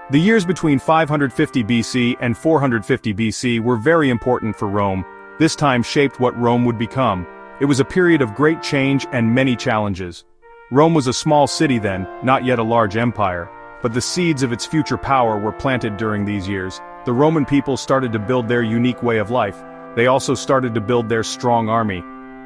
The years between 550 BC and 450 BC were very important for Rome. This time shaped what Rome would become. It was a period of great change and many challenges. Rome was a small city then, not yet a large empire, but the seeds of its future power were planted during these years. The Roman people started to build their unique way of life. They also started to build their strong army.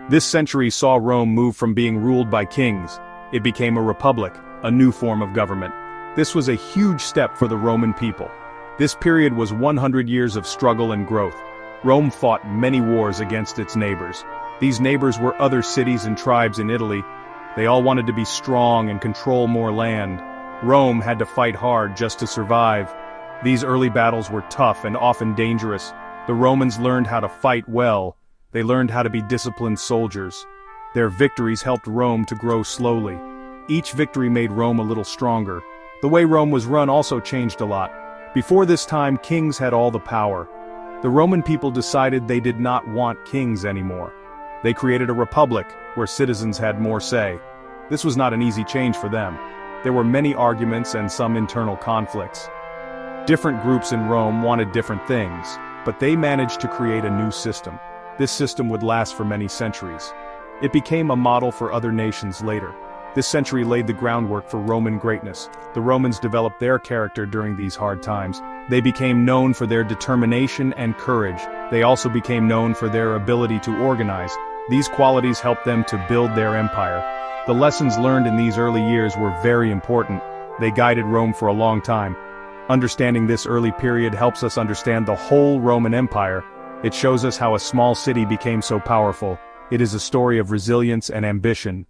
This century saw Rome move from being ruled by kings. It became a republic, a new form of government. This was a huge step for the Roman people. This period was 100 years of struggle and growth. Rome fought many wars against its neighbors. These neighbors were other cities and tribes in Italy. They all wanted to be strong and control more land. Rome had to fight hard just to survive. These early battles were tough and often dangerous. The Romans learned how to fight well. They learned how to be disciplined soldiers. Their victories helped Rome to grow slowly. Each victory made Rome a little stronger. The way Rome was run also changed a lot. Before this time, kings had all the power. The Roman people decided they did not want kings anymore. They created a republic, where citizens had more say. This was not an easy change for them. There were many arguments and some internal conflicts. Different groups in Rome wanted different things, but they managed to create a new system. This system would last for many centuries. It became a model for other nations later. This century laid the groundwork for Roman greatness. The Romans developed their character during these hard times. They became known for their determination and courage. They also became known for their ability to organize. These qualities helped them to build their empire. The lessons learned in these early years were very important. They guided Rome for a long time. Understanding this early period helps us understand the whole Roman Empire. It shows us how a small city became so powerful. It is a story of resilience and ambition.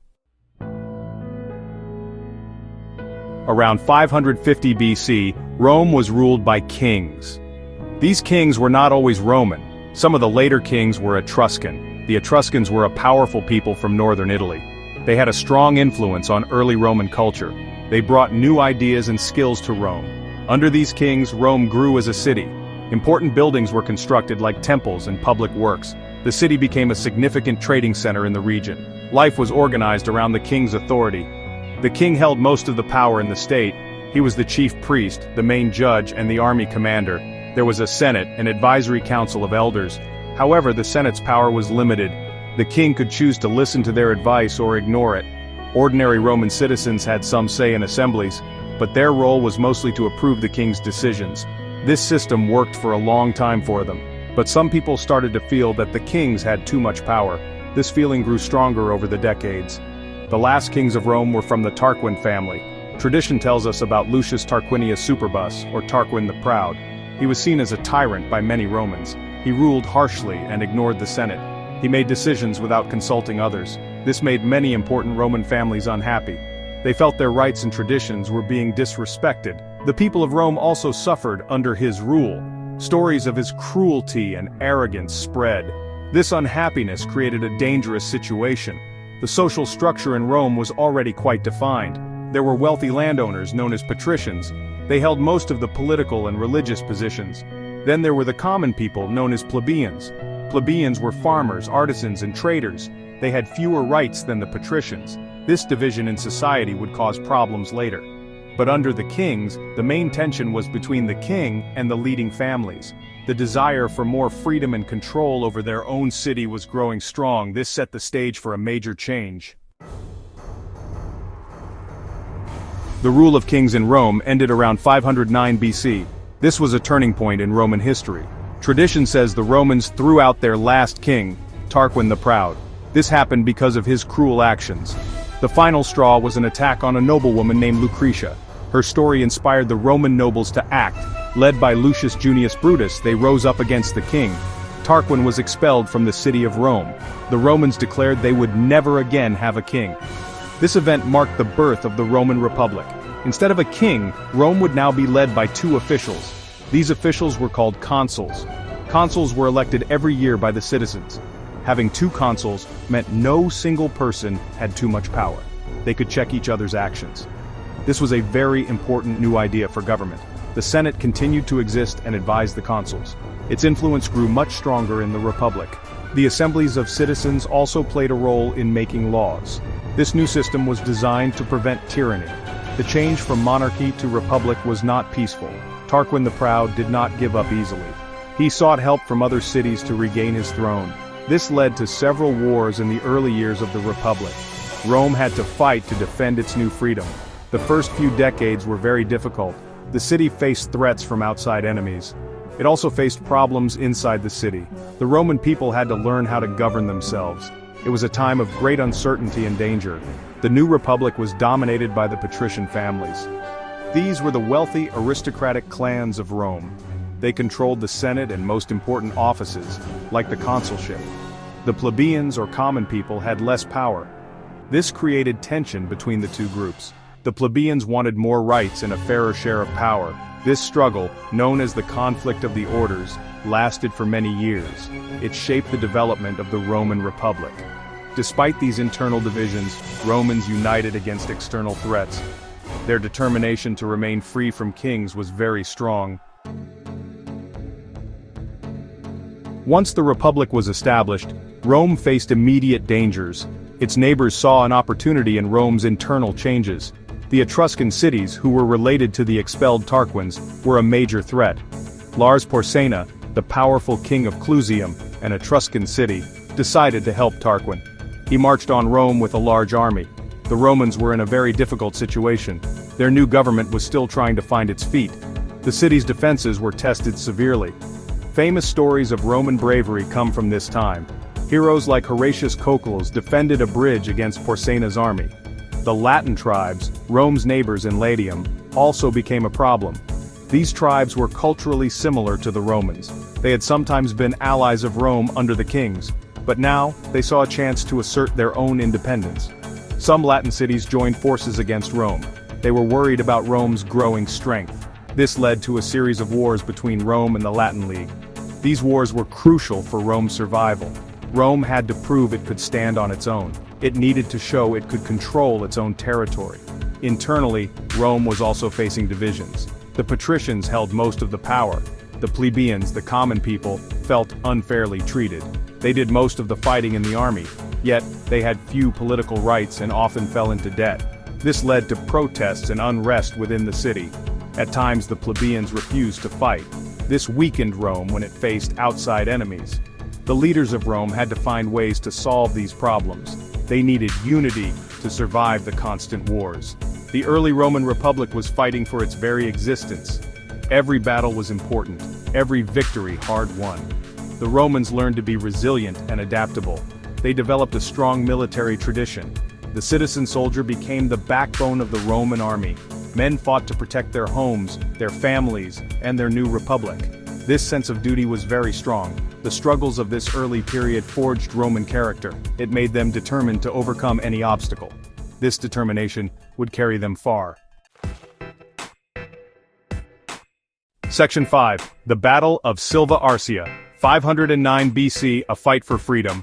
Around 550 BC, Rome was ruled by kings. These kings were not always Roman. Some of the later kings were Etruscan. The Etruscans were a powerful people from northern Italy. They had a strong influence on early Roman culture. They brought new ideas and skills to Rome. Under these kings, Rome grew as a city. Important buildings were constructed like temples and public works. The city became a significant trading center in the region. Life was organized around the king's authority. The king held most of the power in the state. He was the chief priest, the main judge, and the army commander. There was a senate, an advisory council of elders. However, the senate's power was limited. The king could choose to listen to their advice or ignore it. Ordinary Roman citizens had some say in assemblies, but their role was mostly to approve the king's decisions. This system worked for a long time for them, but some people started to feel that the kings had too much power. This feeling grew stronger over the decades. The last kings of Rome were from the Tarquin family. Tradition tells us about Lucius Tarquinius Superbus, or Tarquin the Proud. He was seen as a tyrant by many Romans. He ruled harshly and ignored the Senate. He made decisions without consulting others. This made many important Roman families unhappy. They felt their rights and traditions were being disrespected. The people of Rome also suffered under his rule. Stories of his cruelty and arrogance spread. This unhappiness created a dangerous situation. The social structure in Rome was already quite defined. There were wealthy landowners known as patricians. They held most of the political and religious positions. Then there were the common people known as plebeians. Plebeians were farmers, artisans, and traders. They had fewer rights than the patricians. This division in society would cause problems later. But under the kings, the main tension was between the king and the leading families. The desire for more freedom and control over their own city was growing strong. This set the stage for a major change. The rule of kings in Rome ended around 509 BC. This was a turning point in Roman history. Tradition says the Romans threw out their last king, Tarquin the Proud. This happened because of his cruel actions. The final straw was an attack on a noblewoman named Lucretia. Her story inspired the Roman nobles to act. Led by Lucius Junius Brutus, they rose up against the king. Tarquin was expelled from the city of Rome. The Romans declared they would never again have a king. This event marked the birth of the Roman Republic. Instead of a king, Rome would now be led by two officials. These officials were called consuls. Consuls were elected every year by the citizens. Having two consuls meant no single person had too much power. They could check each other's actions. This was a very important new idea for government. The Senate continued to exist and advised the consuls. Its influence grew much stronger in the Republic. The assemblies of citizens also played a role in making laws. This new system was designed to prevent tyranny. The change from monarchy to republic was not peaceful. Tarquin the Proud did not give up easily. He sought help from other cities to regain his throne. This led to several wars in the early years of the Republic. Rome had to fight to defend its new freedom. The first few decades were very difficult. The city faced threats from outside enemies. It also faced problems inside the city. The Roman people had to learn how to govern themselves. It was a time of great uncertainty and danger. The new republic was dominated by the patrician families. These were the wealthy, aristocratic clans of Rome. They controlled the Senate and most important offices, like the consulship. The plebeians or common people had less power. This created tension between the two groups. The plebeians wanted more rights and a fairer share of power. This struggle, known as the conflict of the orders, lasted for many years. It shaped the development of the Roman Republic. Despite these internal divisions, Romans united against external threats. Their determination to remain free from kings was very strong. Once the Republic was established, Rome faced immediate dangers. Its neighbors saw an opportunity in Rome's internal changes. The Etruscan cities, who were related to the expelled Tarquins, were a major threat. Lars Porsena, the powerful king of Clusium, an Etruscan city, decided to help Tarquin. He marched on Rome with a large army. The Romans were in a very difficult situation. Their new government was still trying to find its feet. The city's defenses were tested severely. Famous stories of Roman bravery come from this time. Heroes like Horatius Cocles defended a bridge against Porsena's army. The Latin tribes, Rome's neighbors in Latium, also became a problem. These tribes were culturally similar to the Romans. They had sometimes been allies of Rome under the kings, but now they saw a chance to assert their own independence. Some Latin cities joined forces against Rome. They were worried about Rome's growing strength. This led to a series of wars between Rome and the Latin League. These wars were crucial for Rome's survival. Rome had to prove it could stand on its own. It needed to show it could control its own territory. Internally, Rome was also facing divisions. The patricians held most of the power. The plebeians, the common people, felt unfairly treated. They did most of the fighting in the army, yet they had few political rights and often fell into debt. This led to protests and unrest within the city. At times the plebeians refused to fight. This weakened Rome when it faced outside enemies. The leaders of Rome had to find ways to solve these problems. They needed unity to survive the constant wars. The early Roman Republic was fighting for its very existence. Every battle was important, every victory hard-won. The Romans learned to be resilient and adaptable. They developed a strong military tradition. The citizen soldier became the backbone of the Roman army. Men fought to protect their homes, their families, and their new republic. This sense of duty was very strong. The struggles of this early period forged Roman character. It made them determined to overcome any obstacle. This determination would carry them far. Section 5. The Battle of Silva Arsia, 509 BC, a fight for freedom.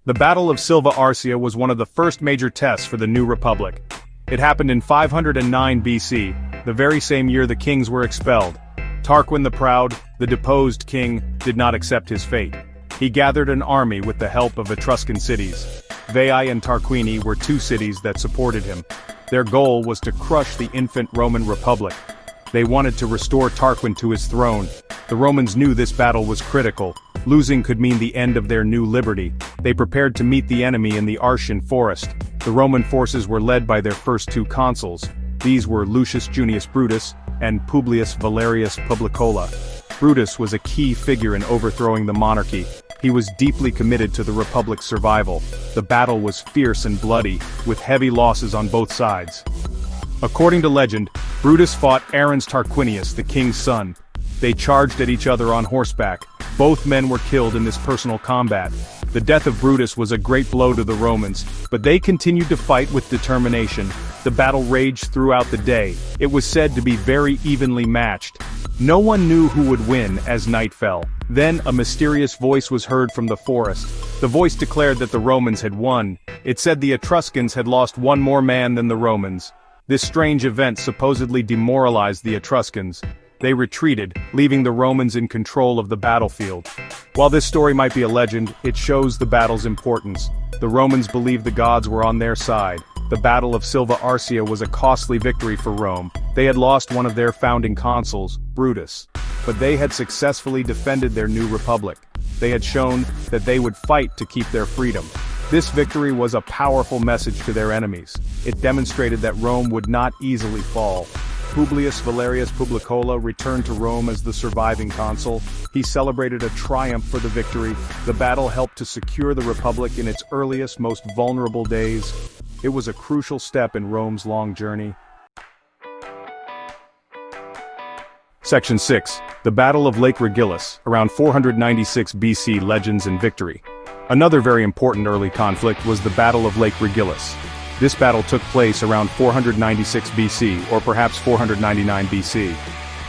The Battle of Silva Arsia was one of the first major tests for the new republic. It happened in 509 BC, the very same year the kings were expelled. Tarquin the Proud, the deposed king, did not accept his fate. He gathered an army with the help of Etruscan cities. Veii and Tarquini were two cities that supported him. Their goal was to crush the infant Roman Republic. They wanted to restore Tarquin to his throne. The Romans knew this battle was critical. Losing could mean the end of their new liberty. They prepared to meet the enemy in the Arsian forest. The Roman forces were led by their first two consuls. These were Lucius Junius Brutus and Publius Valerius Publicola. Brutus was a key figure in overthrowing the monarchy. He was deeply committed to the republic's survival. The battle was fierce and bloody, with heavy losses on both sides. According to legend, Brutus fought Aruns Tarquinius, the king's son. They charged at each other on horseback. Both men were killed in this personal combat. The death of Brutus was a great blow to the Romans, but they continued to fight with determination. The battle raged throughout the day. It was said to be very evenly matched. No one knew who would win as night fell. Then a mysterious voice was heard from the forest. The voice declared that the Romans had won. It said the Etruscans had lost one more man than the Romans. This strange event supposedly demoralized the Etruscans. They retreated, leaving the Romans in control of the battlefield. While this story might be a legend, it shows the battle's importance. The Romans believed the gods were on their side. The Battle of Silva Arsia was a costly victory for Rome. They had lost one of their founding consuls, Brutus. But they had successfully defended their new republic. They had shown that they would fight to keep their freedom. This victory was a powerful message to their enemies. It demonstrated that Rome would not easily fall. Publius Valerius Publicola returned to Rome as the surviving consul. He celebrated a triumph for the victory. The battle helped to secure the republic in its earliest, most vulnerable days. It was a crucial step in Rome's long journey. Section 6. The Battle of Lake Regillus, around 496 BC. Legends and victory. Another very important early conflict was the Battle of Lake Regillus. This battle took place around 496 BC, or perhaps 499 BC.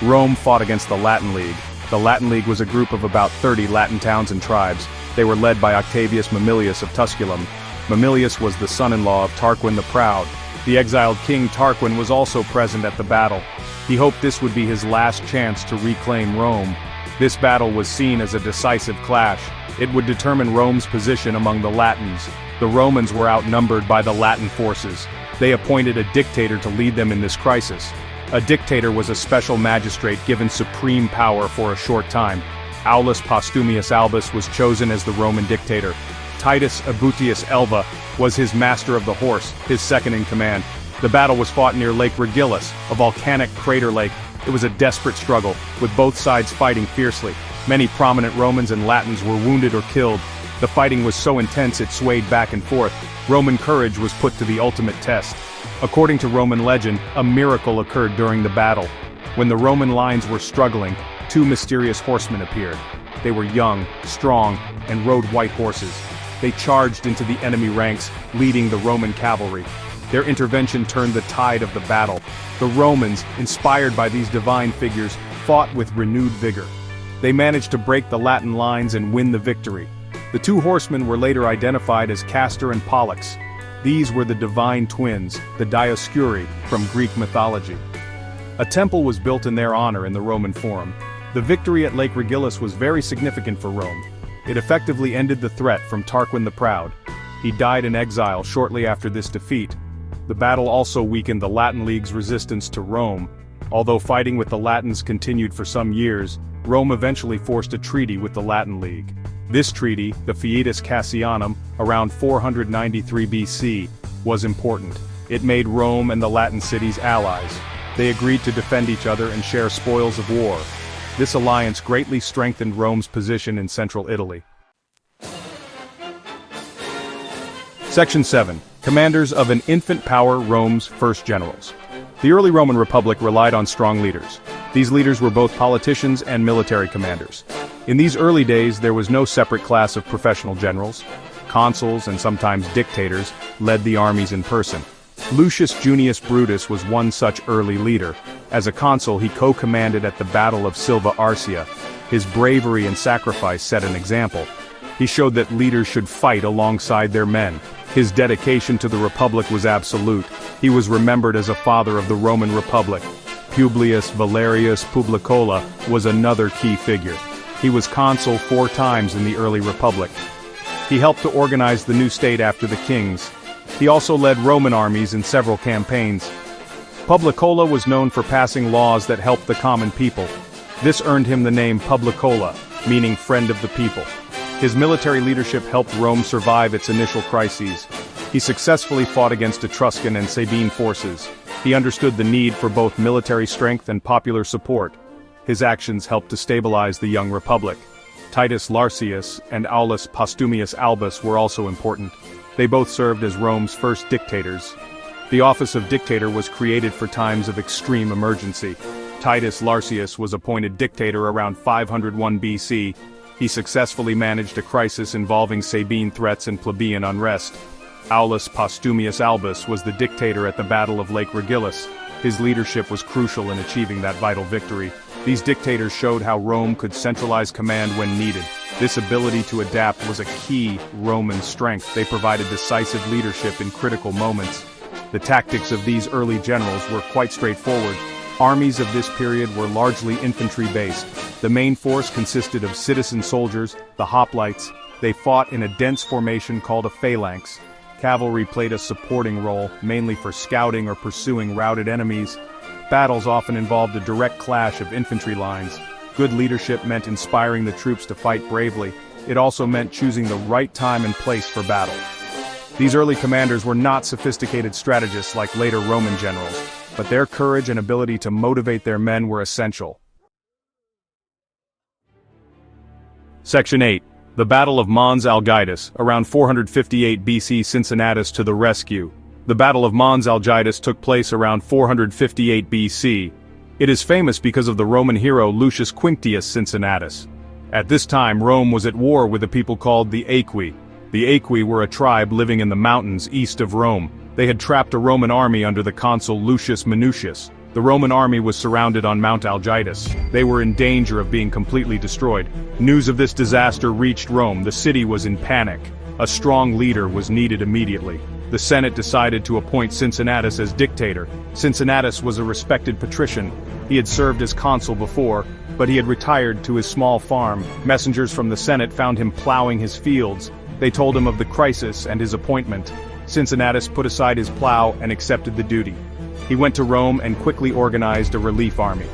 Rome fought against the Latin League. The Latin League was a group of about 30 Latin towns and tribes. They were led by Octavius Mamilius of Tusculum. Mamilius was the son-in-law of Tarquin the Proud. The exiled king Tarquin was also present at the battle. He hoped this would be his last chance to reclaim Rome. This battle was seen as a decisive clash. It would determine Rome's position among the Latins. The Romans were outnumbered by the Latin forces. They appointed a dictator to lead them in this crisis. A dictator was a special magistrate given supreme power for a short time. Aulus Postumius Albus was chosen as the Roman dictator. Titus Abutius Elva was his master of the horse, his second in command. The battle was fought near Lake Regillus, a volcanic crater lake. It was a desperate struggle, with both sides fighting fiercely. Many prominent Romans and Latins were wounded or killed. The fighting was so intense it swayed back and forth. Roman courage was put to the ultimate test. According to Roman legend, a miracle occurred during the battle. When the Roman lines were struggling, two mysterious horsemen appeared. They were young, strong, and rode white horses. They charged into the enemy ranks, leading the Roman cavalry. Their intervention turned the tide of the battle. The Romans, inspired by these divine figures, fought with renewed vigor. They managed to break the Latin lines and win the victory. The two horsemen were later identified as Castor and Pollux. These were the divine twins, the Dioscuri, from Greek mythology. A temple was built in their honor in the Roman Forum. The victory at Lake Regillus was very significant for Rome. It effectively ended the threat from Tarquin the Proud. He died in exile shortly after this defeat. The battle also weakened the Latin League's resistance to Rome. Although fighting with the Latins continued for some years, Rome eventually forced a treaty with the Latin League. This treaty, the Fietus Cassianum, around 493 BC, was important. It made Rome and the Latin cities allies. They agreed to defend each other and share spoils of war. This alliance greatly strengthened Rome's position in central Italy. Section 7. Commanders of an infant power, Rome's first generals. The early Roman Republic relied on strong leaders. These leaders were both politicians and military commanders. In these early days, there was no separate class of professional generals. Consuls and sometimes dictators led the armies in person. Lucius Junius Brutus was one such early leader. As a consul, he co-commanded at the Battle of Silva Arsia. His bravery and sacrifice set an example. He showed that leaders should fight alongside their men. His dedication to the Republic was absolute. He was remembered as a father of the Roman Republic. Publius Valerius Publicola was another key figure. He was consul 4 times in the early Republic. He helped to organize the new state after the kings. He also led Roman armies in several campaigns. Publicola was known for passing laws that helped the common people. This earned him the name Publicola, meaning friend of the people. His military leadership helped Rome survive its initial crises. He successfully fought against Etruscan and Sabine forces. He understood the need for both military strength and popular support. His actions helped to stabilize the young republic. Titus Larsius and Aulus Postumius Albus were also important. They both served as Rome's first dictators. The office of dictator was created for times of extreme emergency. Titus Larsius was appointed dictator around 501 BC. He successfully managed a crisis involving Sabine threats and plebeian unrest. Aulus Postumius Albus was the dictator at the Battle of Lake Regillus. His leadership was crucial in achieving that vital victory. These dictators showed how Rome could centralize command when needed. This ability to adapt was a key Roman strength. They provided decisive leadership in critical moments. The tactics of these early generals were quite straightforward. Armies of this period were largely infantry-based. The main force consisted of citizen soldiers, the hoplites. They fought in a dense formation called a phalanx. Cavalry played a supporting role, mainly for scouting or pursuing routed enemies. Battles often involved a direct clash of infantry lines. Good leadership meant inspiring the troops to fight bravely. It also meant choosing the right time and place for battle. These early commanders were not sophisticated strategists like later Roman generals, but their courage and ability to motivate their men were essential. Section 8. The Battle of Mons Algidus, around 458 BC. Cincinnatus to the rescue. The Battle of Mons Algidus took place around 458 BC. It is famous because of the Roman hero Lucius Quinctius Cincinnatus. At this time Rome was at war with a people called the Aequi. The Aequi were a tribe living in the mountains east of Rome. They had trapped a Roman army under the consul Lucius Minucius. The Roman army was surrounded on Mount Algidus. They were in danger of being completely destroyed. News of this disaster reached Rome. The city was in panic. A strong leader was needed immediately. The Senate decided to appoint Cincinnatus as dictator. Cincinnatus was a respected patrician. He had served as consul before, but he had retired to his small farm. Messengers from the Senate found him plowing his fields. They told him of the crisis and his appointment. Cincinnatus put aside his plow and accepted the duty. He went to Rome and quickly organized a relief army.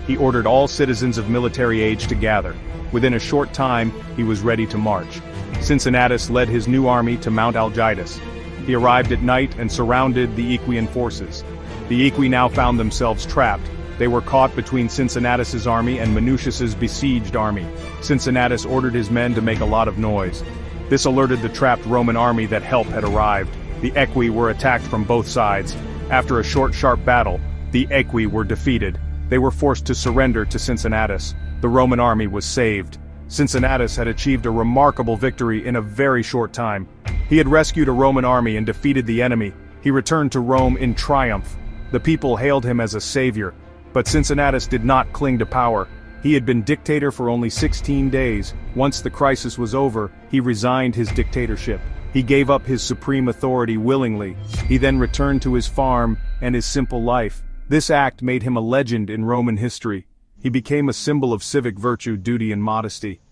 He ordered all citizens of military age to gather. Within a short time, he was ready to march. Cincinnatus led his new army to Mount Algidus. He arrived at night and surrounded the Aequian forces. The Aequi now found themselves trapped. They were caught between Cincinnatus's army and Minucius's besieged army. Cincinnatus ordered his men to make a lot of noise. This alerted the trapped Roman army that help had arrived. The Aequi were attacked from both sides. After a short, sharp battle, the Aequi were defeated. They were forced to surrender to Cincinnatus. The Roman army was saved. Cincinnatus had achieved a remarkable victory in a very short time. He had rescued a Roman army and defeated the enemy. He returned to Rome in triumph. The people hailed him as a savior. But Cincinnatus did not cling to power. He had been dictator for only 16 days. Once the crisis was over, he resigned his dictatorship. He gave up his supreme authority willingly. He then returned to his farm and his simple life. This act made him a legend in Roman history. He became a symbol of civic virtue, duty, and modesty.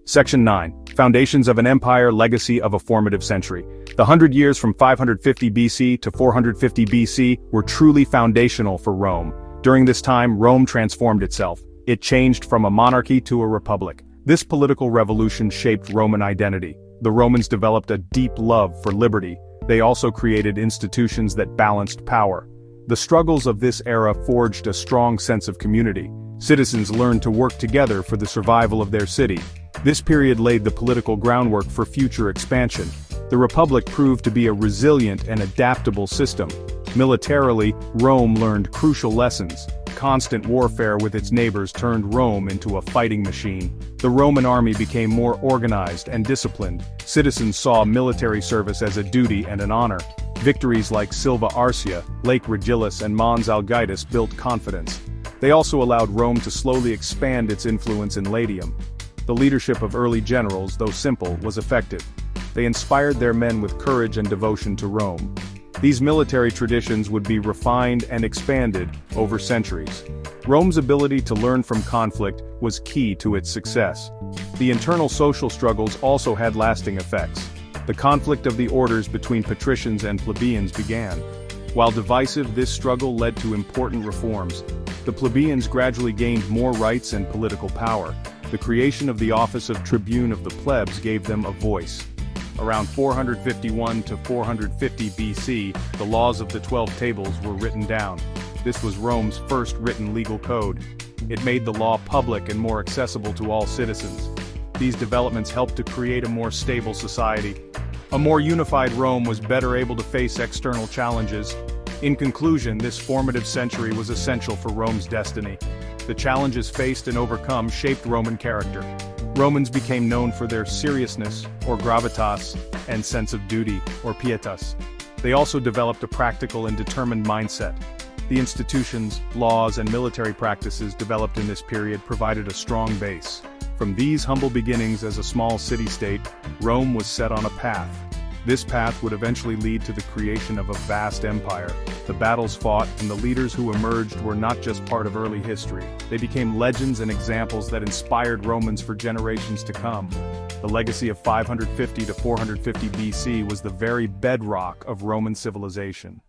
Section 9. Foundations of an Empire, Legacy of a Formative Century. The 100 years from 550 BC to 450 BC were truly foundational for Rome. During this time, Rome transformed itself. It changed from a monarchy to a republic. This political revolution shaped Roman identity. The Romans developed a deep love for liberty. They also created institutions that balanced power. The struggles of this era forged a strong sense of community. Citizens learned to work together for the survival of their city. This period laid the political groundwork for future expansion. The Republic proved to be a resilient and adaptable system. Militarily, Rome learned crucial lessons. Constant warfare with its neighbors turned Rome into a fighting machine. The Roman army became more organized and disciplined. Citizens saw military service as a duty and an honor. Victories like Silva Arsia, Lake Regillus, and Mons Algidus built confidence. They also allowed Rome to slowly expand its influence in Latium. The leadership of early generals, though simple, was effective. They inspired their men with courage and devotion to Rome. These military traditions would be refined and expanded over centuries. Rome's ability to learn from conflict was key to its success. The internal social struggles also had lasting effects. The conflict of the orders between patricians and plebeians began. While divisive, this struggle led to important reforms. The plebeians gradually gained more rights and political power. The creation of the office of tribune of the plebs gave them a voice. Around 451 to 450 BC, the laws of the 12 Tables were written down. This was Rome's first written legal code. It made the law public and more accessible to all citizens. These developments helped to create a more stable society. A more unified Rome was better able to face external challenges. In conclusion, this formative century was essential for Rome's destiny. The challenges faced and overcome shaped Roman character. Romans became known for their seriousness, or gravitas, and sense of duty, or pietas. They also developed a practical and determined mindset. The institutions, laws, and military practices developed in this period provided a strong base. From these humble beginnings as a small city-state, Rome was set on a path. This path would eventually lead to the creation of a vast empire. The battles fought and the leaders who emerged were not just part of early history. They became legends and examples that inspired Romans for generations to come. The legacy of 550 to 450 BC was the very bedrock of Roman civilization.